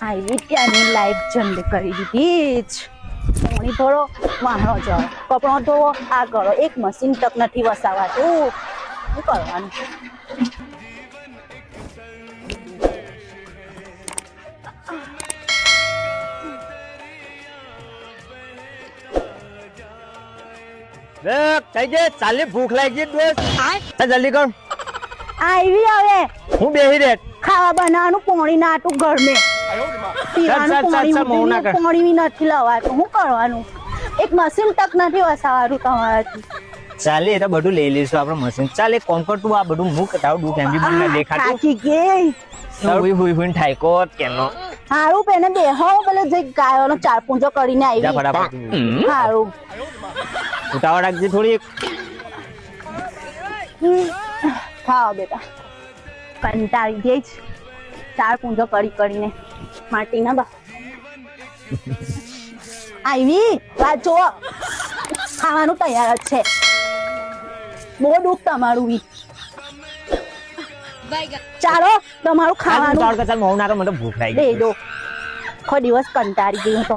આવી ત્યાંની લાઈફ જલ્દી કરી દીધી જ. પાણી ભરો, વાહણો જાઓ, કપડો ધોવો, આ કરો. એક મશીન તક નથી વસાવાતું. શું કરવાનું? થઈ જાય ચાલે ભૂખ લાગી ગઈ દોસ્ત જલ્દી કર આવી હવે હું બેહી રે ખાવા બનાવવાનું પાણી નાટું ઘરને પીવાનું પાણી નથી લવાતું. શું કરવાનું? એક મશીન તક નથી વસાવાનું તમારાથી. ચાલે એ તો બધું લઈ લઈશું આપણે મશીન. ચાલે કોણ કર તું આ બધું હું કટાવ દુ ફેમિલી બુલ ના દેખાતું થાકી ગઈ. હુઈ હુઈ હુઈ ઠાઈકો કેનો હારું પેને બેહો પેલે જે ગાયોનો ચાર પૂંજો કરીને આવી. ફટાફટ હારું ઉતાવળ રાખજે થોડી. ખાઓ બેટા. કંટાળી ગઈ જ ચાર પૂંજો કરીને માટીના બા. આવી વાત જો ખાવાનું તૈયાર જ છે. બહુ દુઃખ તમારું બી. ચાલો તમારું ખાવાનું ચાલ મોં ના તો મને ભૂખ લાગી દે દો. આખો દિવસ કંટાળી ગઈ હું તો.